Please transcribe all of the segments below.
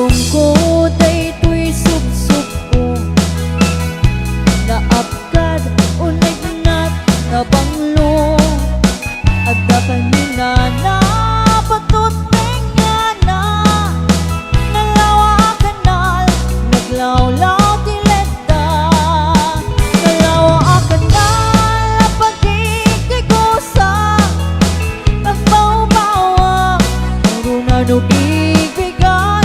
lungkot ay ito'y subsub ko, naapkad o nagnat na banglo, at kanina na patuteng nga na nalawa kanal, naglawlaw tileda, nalawa kanal, pagkikigusa, pagbaw-bawa, puro na nubigbigan,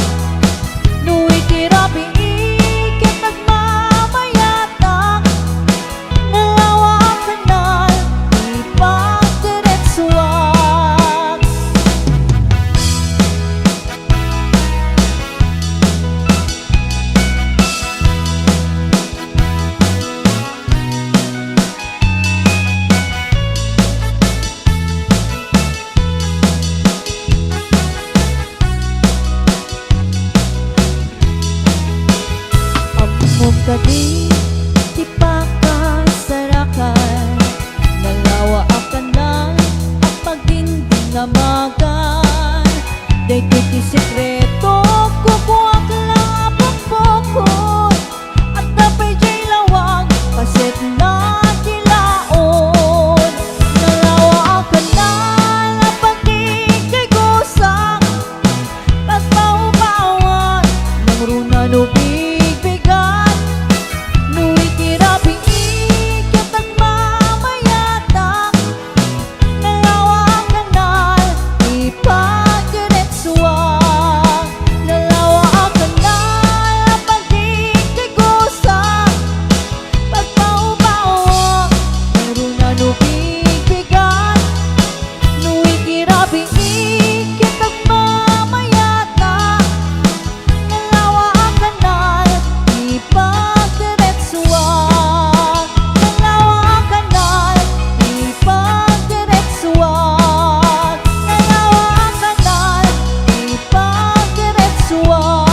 nu'y tirapi ikit nagmamayatang, nalawa kanal, ipagdiretsuan. Among kadi di pa kasarakan, nalawa kanal at magdinding namagan, daytoy ti sekreto kukuwak lang apok-pokot, at napay jay lawag kaset na tilaon, nalawa kanal at pagkikigusak, pagbaw-bawan ng runa nubigbigan, nu'y tirapi ikit nagmamayatang, nalawa kanal, ipagdiretsuan, nalawa kanal, pagkikigusak, pagbaw-bawan ng runa nubigbigan, nu'y tirapi ikit nagmamayatang, nalawa kanal, ipagdiretsuan, nalawa kanal, ipagdiretsuan, nalawa kanal, ipagdiretsuan.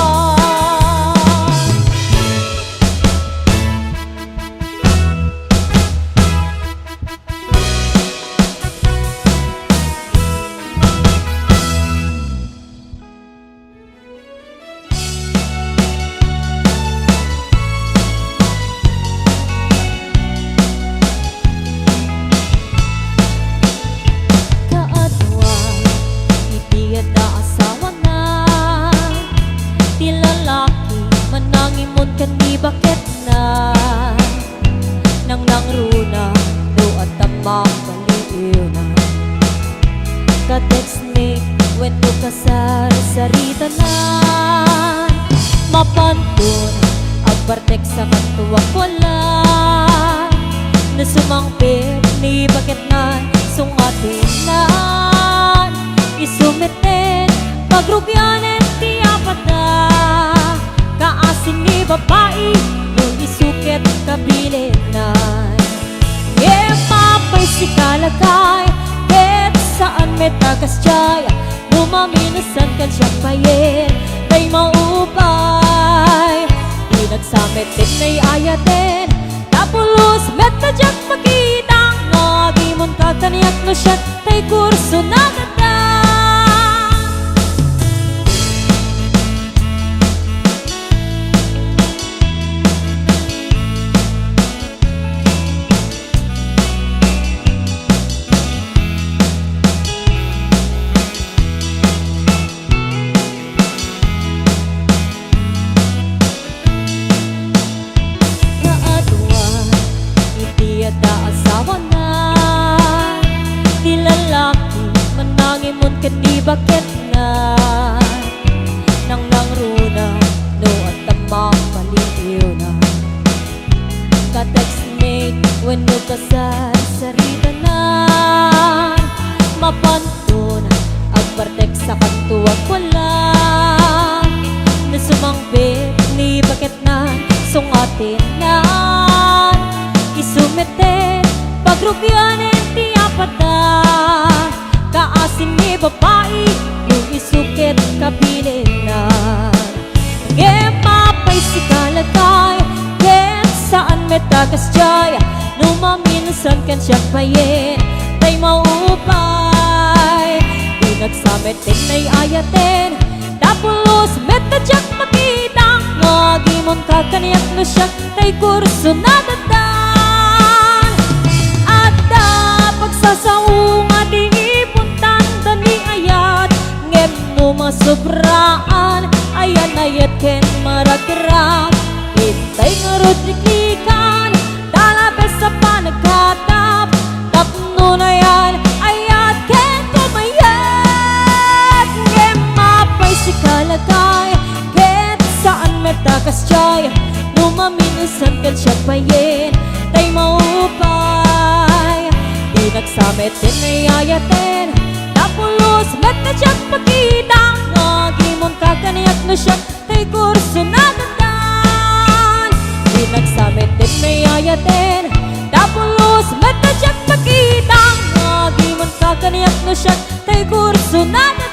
Kaadwa, iti at asawa na, ti lalaki manangimon kani bakit na, nang nangruna do at tamang baliw na, ka-text ni wento kasar-sarita na, mapantun agbartek sa katuwag wala, na sumangpit ni bakit na sungatin na, isumiten pagrubyanen ti apat na, kaasin ni babae nung isukit kabilin na, mapay si kalagay bet saan metagas jay, lumaminusan kan siya payen tay maupay, pinagsamit din na'y ayatin, tapulos met na dyak makita, ngagimon kakaniyak no siya tay kurso na ganda. Kaadwa, iti at asawa na, ti lalaki manangimon kani bakit na, nang nangruna no at tamang baliw na, ka-text mate wenno kasar-sarita na, mapantun agbartek sa katuwag wala, na sumangpit ni bakit na sungatin na, isumiten pagrubyanen ti apat na, kaasin ni babae yung isukit kabilin na, mapay si kalagay bet saan metagas jay, lumaminusan kan siya payen tay maupay, pinagsamit din na'y ayatin, tapulos met tadyak makita nga gimon ka kaniyak no siya tay kurso nadadan adda pagsasaw nga di ipuntan dani ayat ngem no masobraan ayan ayat ken maragrak itay nga rodrikikan dala besa panagkatap tapno na yan ayat ken kumayat ngem mapay si kalagay ket saan metakas jay numaminusan ken siya payen tay maupay di nagsamet din ayayaten tapulos metadyak makita nga gimon kakaniyak no siya tay kurso nadadan di nagsamet din ayayaten tapulos metadyak makita nga gimon kakaniyak no siya tay kurso nadadan.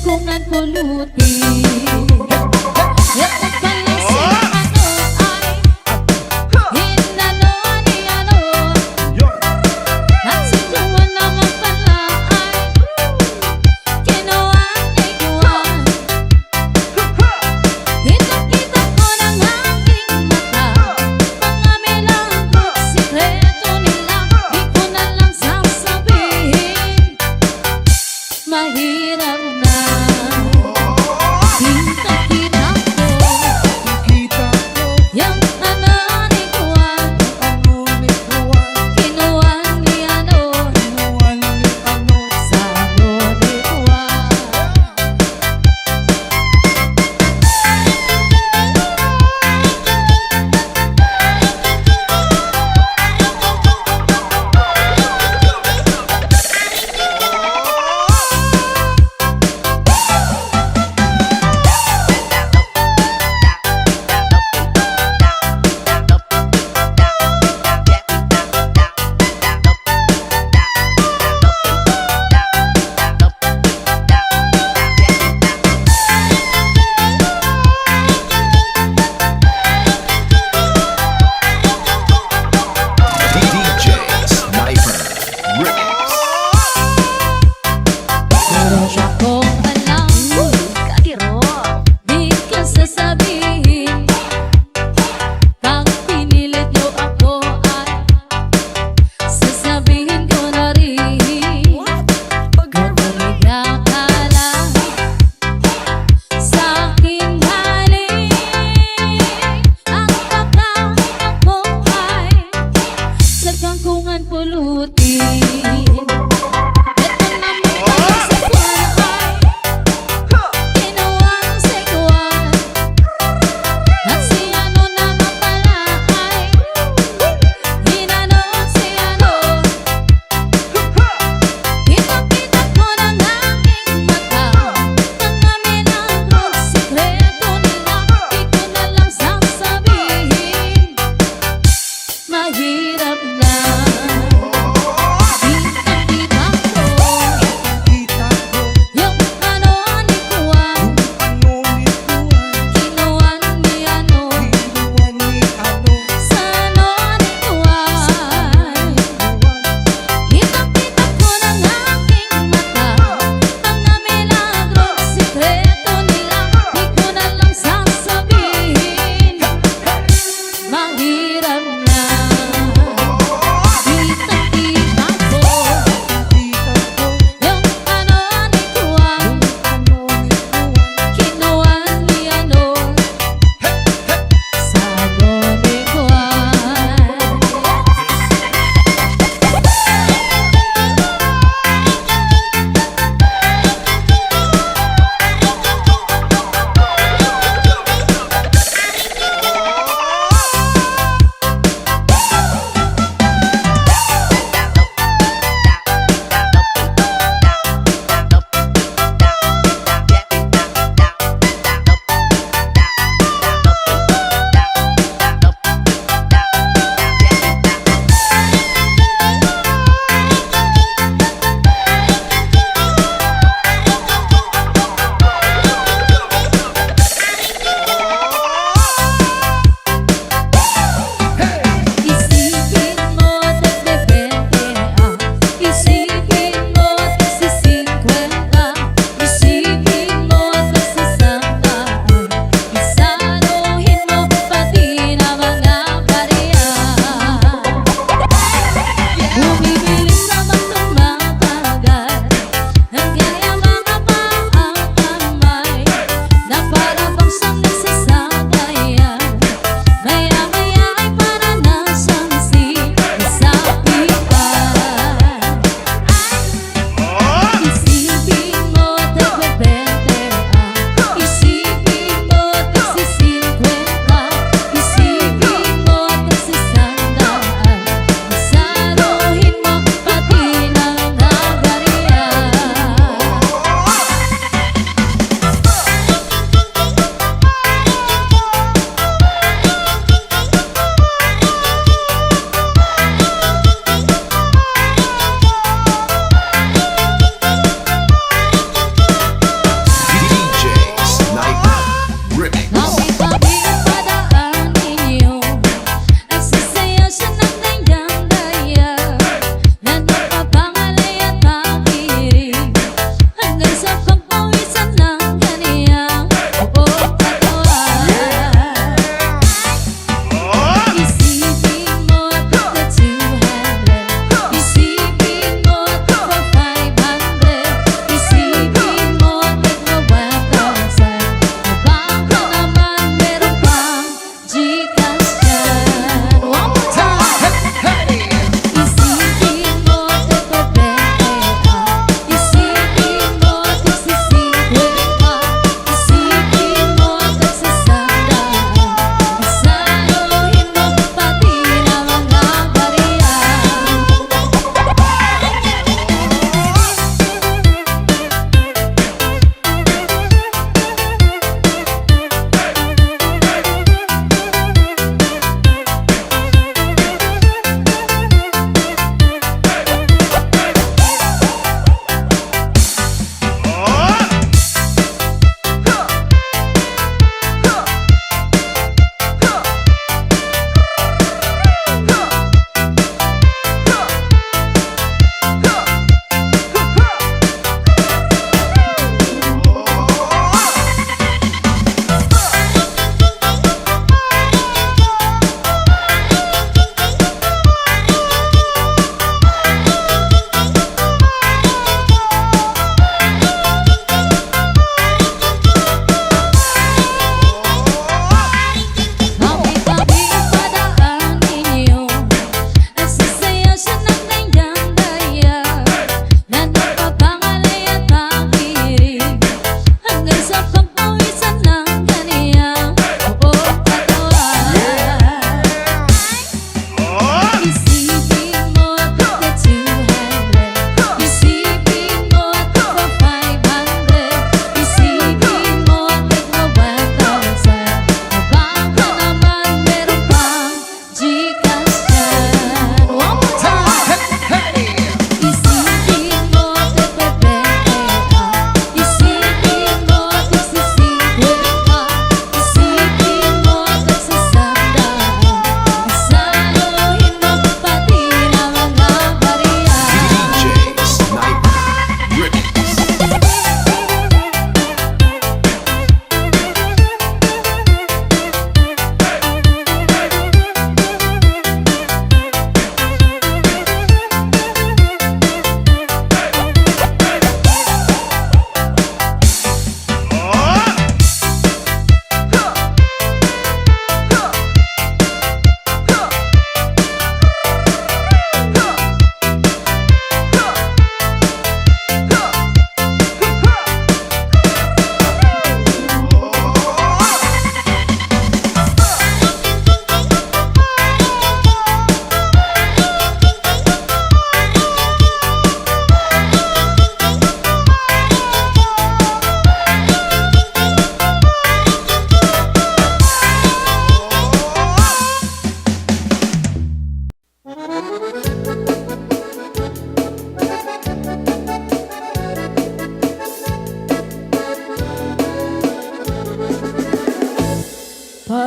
kung nagpuluti. At nagpala sila ay hinano ni ano. At si Juan naman pala ay ginawa ni Juan. Kita-kita ko ng aking mata, mga melangkot sikreto nila, di ko na lang sasabihin. Mahirap na. Kita-kita ko yung ano ni Juan, kinuha ni ano sa ano ni Juan.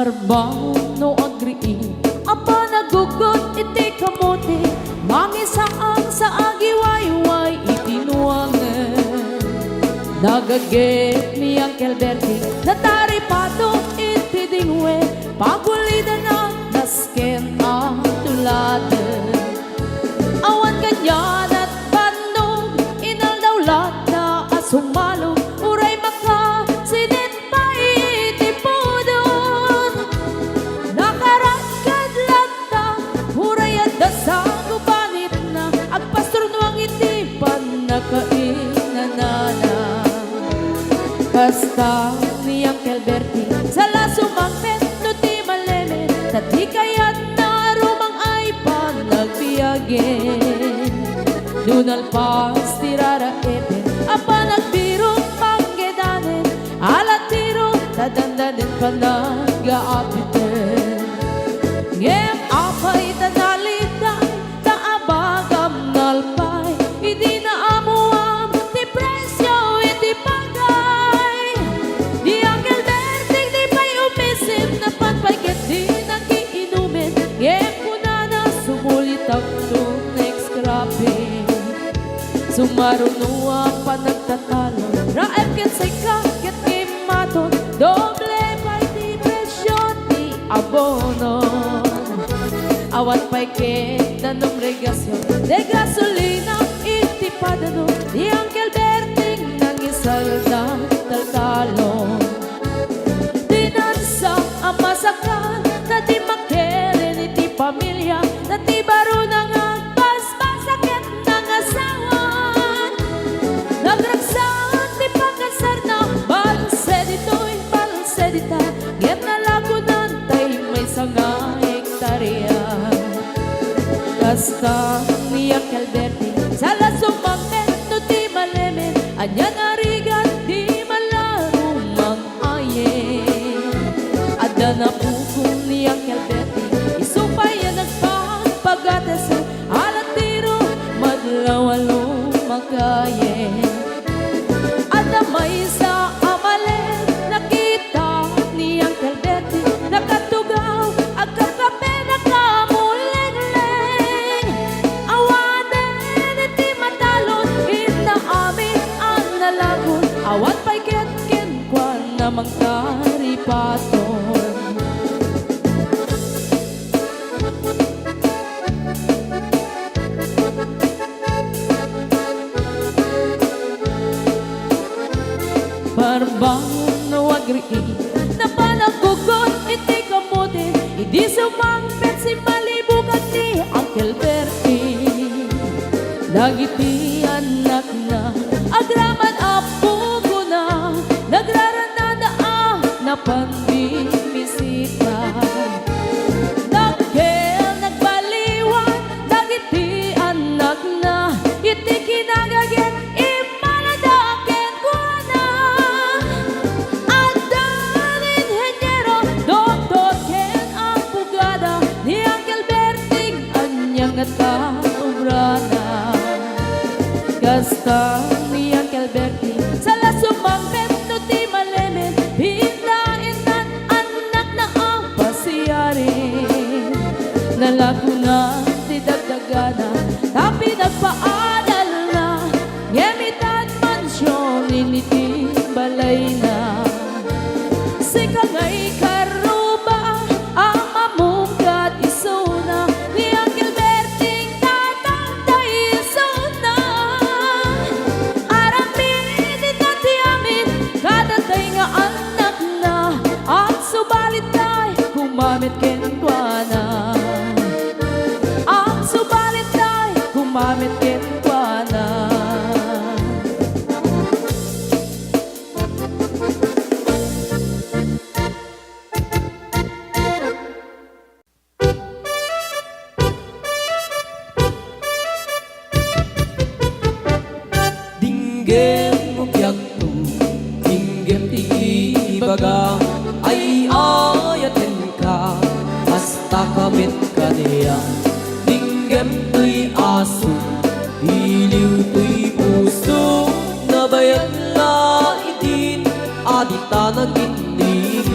Parbaon no agree apa nagugot iti kamote mangisaang sa agiwayway itinuangan nagaget ni Uncle Bertie nataripado iti dingwe pagulida na nasken ang tuladan awan kanyan at bandog inaldawlat na asumalog uray maka sinit pa iti pudon nakaragkad lagta uray at dasang gubanit na agpastor nuang iti panakainanana kasta ni Uncle Bertie sala sumangpet no ti malemen tati kayat na rumang ay panagbiyagen Dunal pas tirara eten apa nagbirong panggedanen alat tiro tadandanen panagaapiten ngem apay tanalitan taabagam nalpay hindi na amuam ti presyo iti pagay di Uncle Bertie di pa'y umisim na panpayget di nagiinumin ngem kuna na sumulit ang next scrapping sumarunua pa nagtatalo raem ket say kaket imaton doble pa'y di presyo ti abono awan pa'y ket nanong regasyon de gasolina iti padano di Uncle Bertie nangisalda taltalon dinansa ang masakan na di makeren iti pamilya na ti baro na nga basbasakit ng asawan nagragsan ti pagkasar na balse dito'y balse dita ngem nalagunan tay may sanga hektarya kasta ni Uncle Bertie sala sumangpet no ti malemen anyan arigan di malarumang ayen adda na pukong ni Uncle Bertie isupay yan nagpapagatas alat tiro madlawalo makayen adda may sa amalen nakita ni Uncle Bertie nakatugaw agkakape nakamuling-ling awanen iti matalon ita amin ang nalagon awan pa'y ketken kwa namang karipaton Parbaon no agree na panagugot iti kamote hindi sumangpet si malibugan ni Uncle Bertie dagiti anak na agraman apo ko na nagraranada na panbimisita nagkel nagbaliwan dagiti anak na iti kinagaget imaladaken ko na andan inhenyero doktor ken ang pugada ni Uncle Bertie anyang at kaubrana kasta ni Uncle Bertie sala sumangpet no ti malemen hindain anak na ang pasiyarin nalaguna ti dagdagana tapi nagpaadal na ngemitan mansyon initi balay na sikangay karuba ang mamungkat isuna ni Uncle Bertie tatangtay isuna aramin iti amin kadatay nga anak na at subalit tay kumamit kenkwana at subalit tay kumamit kenkwana Dinggem mo biyagto, dinggem ti ibaga, ay ayatin ka, hasta kamit ka niya. Dinggem to'y aso, iliw to'y puso, nabayan la itin, adita nagindiliw.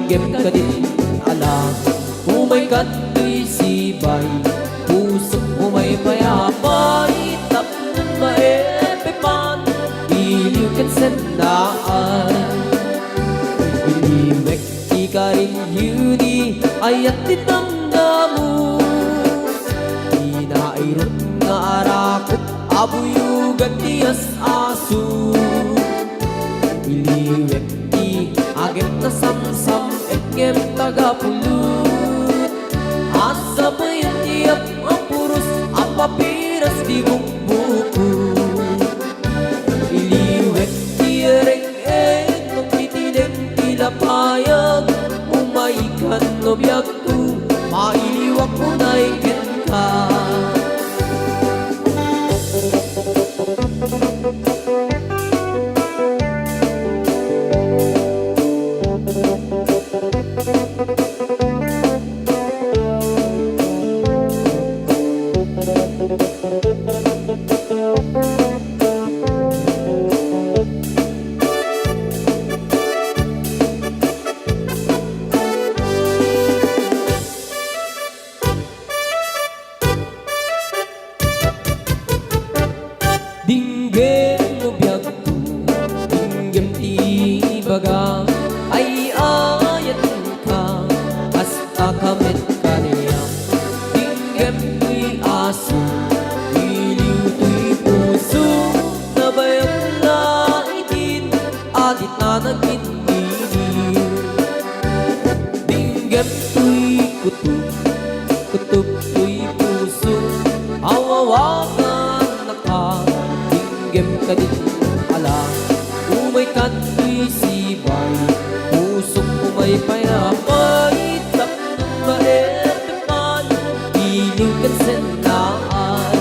Tinggem ka din alam, umay kato'y sibay, puso mo may payapay, tapon maepepan, iliw kan sendaan. Iliwek di ka rin yuni, ayat ditanggamu, inairot nga arakot, abuyugan tiyas asu. Iliwek di agem na samsam, etgem tagapulut, asa pa yung tiyap ang puros, ang papiras di bukbuku. Iliwek di reng-eng, nung titinig tilapayag, umaikan no biyag tu, mailiwak mo na ikin ka. Dinggem mo biyag tu, dinggem ti baga, ay ayatin ka, hasta kamit ka niya. Dinggem tu'y aso, iliw tu'y puso, nabayang na itin, adit na nagkiniliw. Dinggem tu'y kutub, kutub tu'y puso, awawakan na ka. Dinggem ka din alam, umay kato'y sibay, pusok mo may payapay, tapon maepepan, iliw kan sendaan.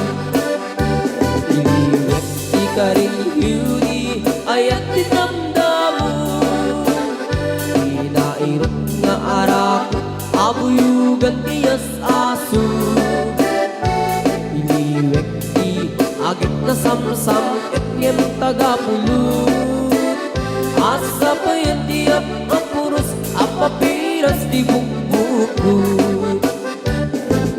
Iliwek di ka rin yuni, ayat dinamdamu, inairot nga arakot, abuyugan tiyas asu. Iliwek di agit na samsam, etgem tagapulut, asa pa yung tiyap ang puros, ang papiras di bukbukut.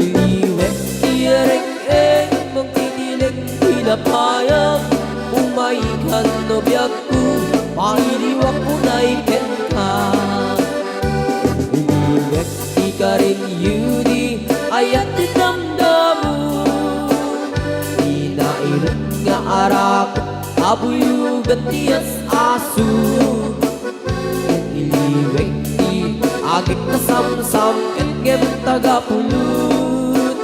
Iliwek di reng-eng, mong tinilig tilapayag, umaikan no biyag ko, mailiwak mo na ikin ka. Iliwek di ka rin yuni, ayat dinamdamu, inairot nga arakot, abuyugan tiyas asu. Iliwek di agit na samsam, etgem tagapulut,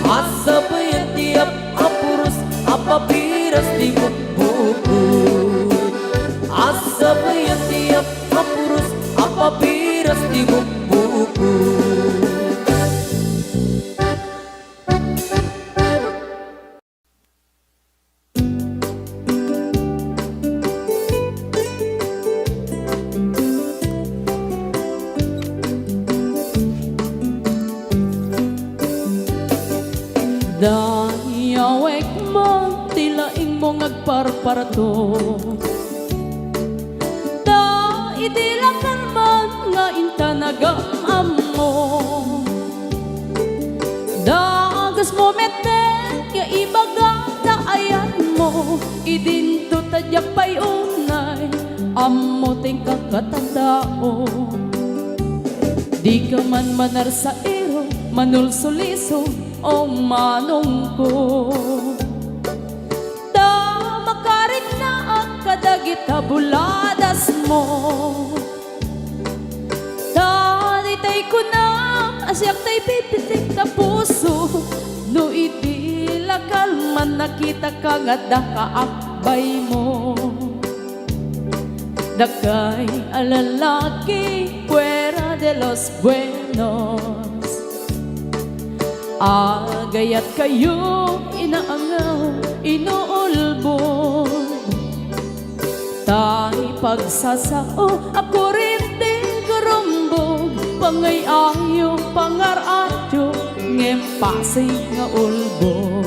asa pa yung tiyap ang puros, ang papiras di bukbukut. Asa pa yung tiyap ang puros, ang papiras di bukbukut. Dayawek mo, tilaing mo ngagparparto, da idilakan man nga intanagam mo, da agas mo meten nga ibaga na ayan mo, idinto tadyak pa'y unay, amo ting kakatandao. Di ka man manar sa iro, manulsuliso, o manong ko, da makarik na ang kadagit buladas mo, da ditay ko na asyak tay pipitik na puso, no itilakal man nakita ka nga da kaakbay mo. Dakay alalaki fuera de los buenos, agayat kayo inaangaw, inuulbog, tay pagsasao, ako rin din gurumbog, pangay ayo, pangaradyo, ngempasay nga ulbog.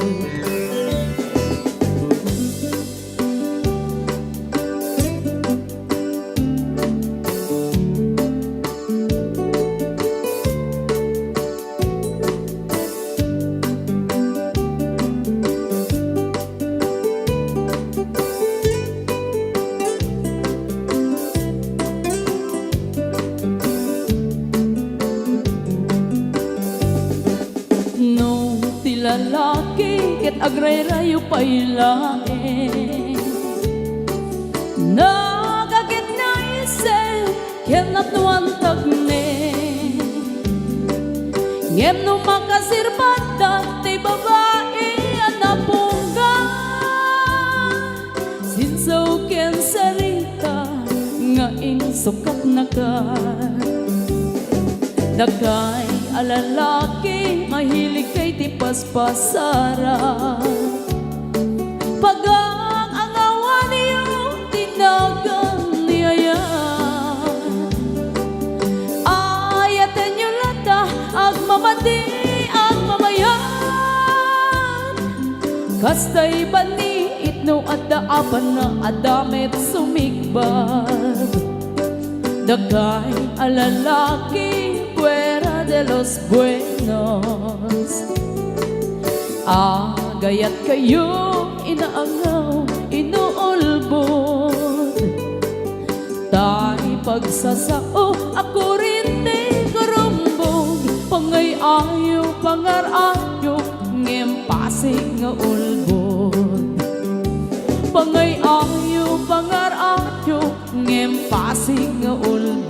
agrayrayo pailae nagagit na isip kenat nuan tagne ngem no makasirbatak ti babae anapungga sinsaw ken sarita nga ing sukat na ka dagay alalaki mahilig kay ti paspasara pagang angawan niyo tinagan niyaya ayaten nyo lata agmamati agmamayan kastay bani itno at daapan na adamet sumigbag dagay alalaki fuera de los buenos agayat kayo inaangaw inuulbod tay pagsasao ako rin di karumbog pangay ayo pangarayo ngem pasig nga ulbod pangay ayo pangarayo ngem pasig nga ulbod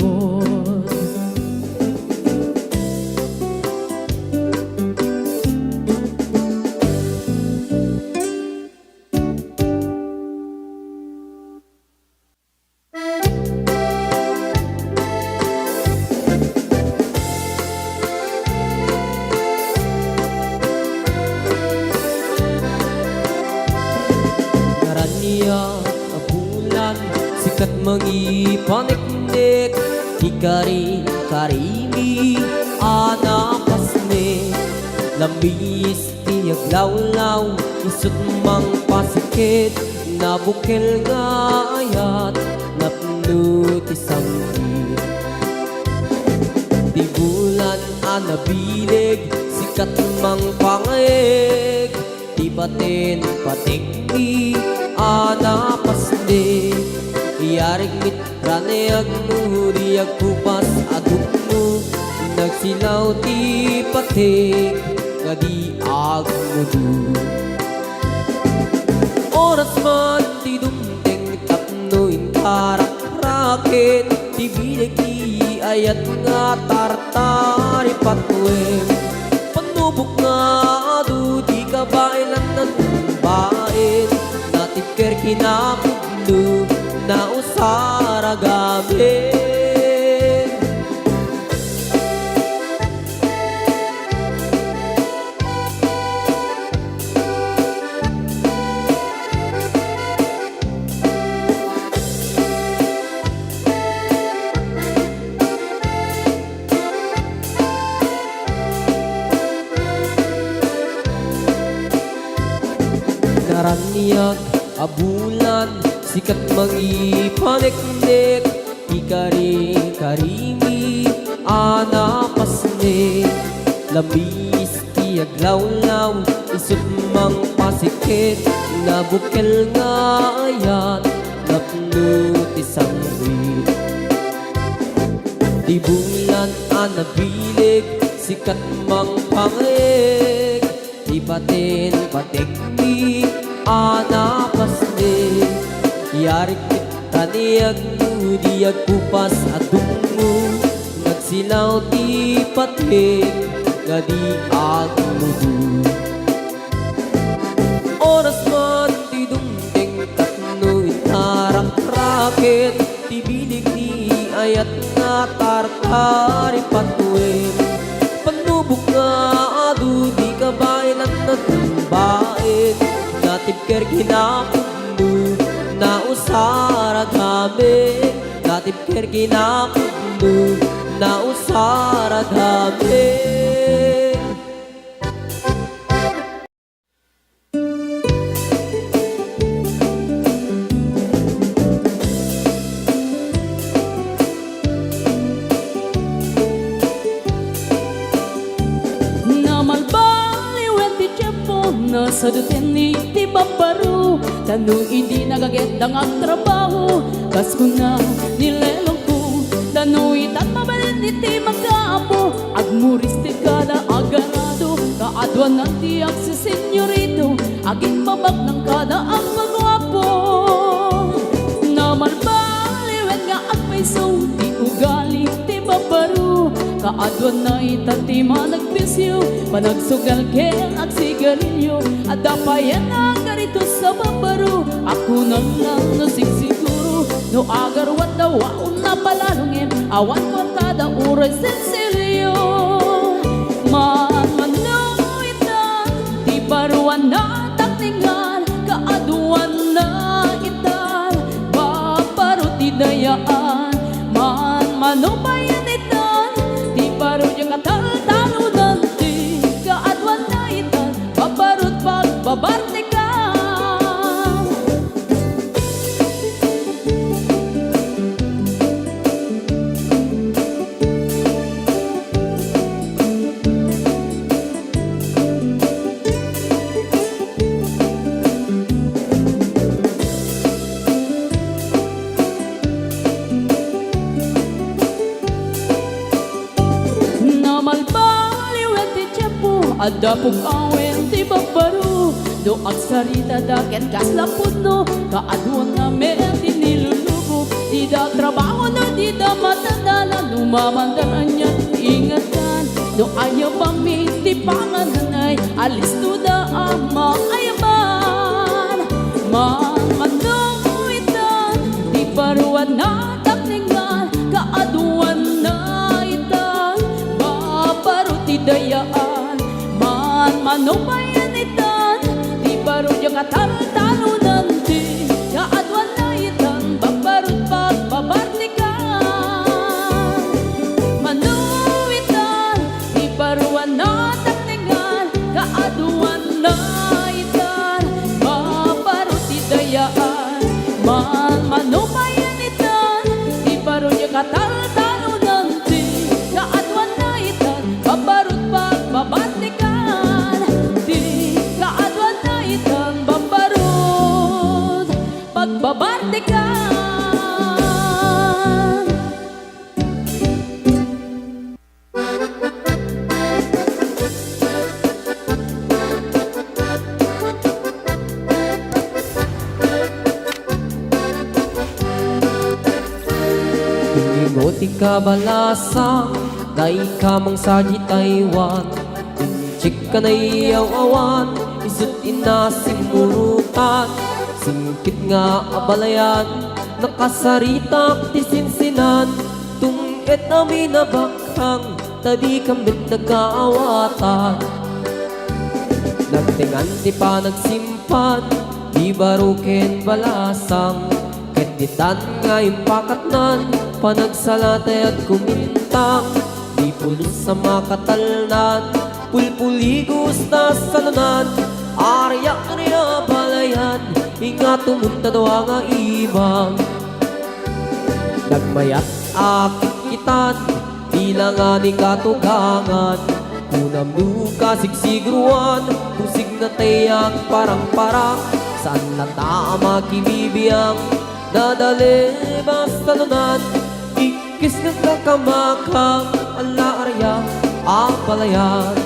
sikat mangipaniknik ikari karimi anapasne lambis tiyag lawlaw isut mang pasikit nabukil nga ayat napno ti sangkit di bulan anabilig sikat mang pangayeg di batin patikni anapasne iyarig mitrane agnu diag kupas agukno nagsilaw ti patik nga di agmudu oras man ti dumteng tapno intarak rakit ti bilig ti ayat nga tartari patwem panubok nga adu di kabailan ng bain natipker kinapudno na usara gabi naraniag abulan sikat mangipaniknik ikari karimi anapasne labis tiyag lawlaw isut mang pasikit nabukil nga ayat napno ti sangwit di bulan anabilig sikat mang pangig di batin patikni anapasne yarik taniag mo diag kupas adungo nagsilaw ti patik nga di agmudu oras man ti dumting tatno intarang rakit ti bilig ni ayat nga tartari patuwim panubok nga adu di kabailan na tumbain natipker kinapudno na usara gabi natipker kinapudno na usara gabi sa duten ni ti babaru tanu hindi nagaget ang trabaho kas ko na nilelong ko tanu itat mabalin ni ti magkaapo agmuris ti kada agarado kaadwa Kaadwan ng tiyak si senyorito, aging babag ng kada ang magwapo. Naman baliwen nga ang paiso, di ugali, di babaro. Kaadwan na itatima nagpisyo, panagsugal ken at sigarilyo. At dapayan ang garito sa babaro, ako na lang nasigsiguro. No agarwat daw waon na palalungin, awan ko kada uray sensilyo. Manmanuit na, di baruan na takningan, kaaduan na itan, babaruti dayaan. Manmanubayan itan, di baro yung katal-talunan, di kaaduan na itan, babarut pagbabartikan. Ada pong awen ti babaro, do ang sarita daket kas na puno, kaaduan na meron ti nilulubo. Di da trabaho na di da matandala, lumamandaan niya ingatan. Do ayaw pami ti pangananay, alis to da ang maayaman. Manuitan, di baruan na takningan, kaaduan na itan, babaro ti dayaan. Manubayan itan, di baro yung katal-talunan, di kaadwan na itan, babarut pagbabartikan. Manuitan, di baruan na takningan, kaadwan na itan, babarut idayaan. Manubayan itan, di baro yung katal-talunan, di kaadwan na itan, babarut pagbabartikan. Pagbabartikan. Ingoti ka balasang, day kamang saji Taiwan. Inchik ka na iyaw awan, isut inasimurutan. Singkit nga abalayan, nakasaritak ti sinsinan. Tungit nami na bakhang, tadi kami nagkaawatan. Nagtingan ti pa nagsimpan, di baruken balasang. Ketitan nga impakatnan, panagsalatay at kumintang. Di pulos sa makatalnan, pulpuligos na salunan. Arya-arya balayan, ingat tumunta daw nga ibang. Nagmayat akit kitan, tila nga ni katugangan. Kunam duka sigsigruan, kusig na tayak parang-parang. Saan na tama kibibiyang, dadali basta nunan. Ikis na kakamakang, ala arya, apalayan.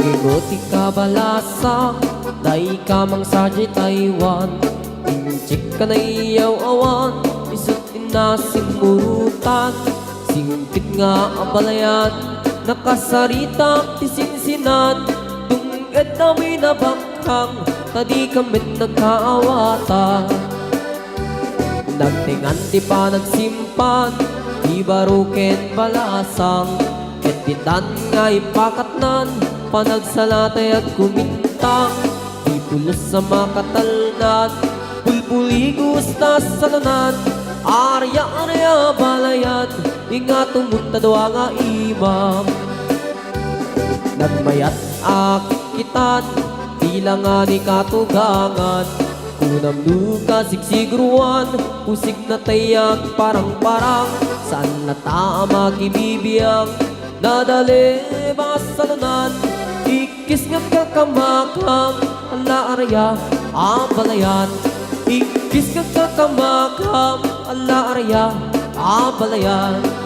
Ingoti ka balasang, day kamang saji Taiwan. Inchik ka na iyaw awan, isut inasimurutan. Singkit nga abalayan, nakasaritak ti sinsinan. Tunged nami na bakhang, tadi kami nagkaawatan. Nagtingan ti pa nagsimpan, di baruken balasang. Ketitan nga ipakatnan, panagsalatay at kumintang. Di pulos sa makatalnan, pulpuligos na salunan. Arya-arya balayan, ingat tumunta daw nga ibang. Nagmayat akitan, tila nga ni katugangan. Kunam nuka sigsiguruan Pusig na tayag parang-parang Saan na tama kibibiyang Nadali masalunan Ikis nga kakamakam Ala araya abalayan Ikis nga kakamakam Ala araya abalayan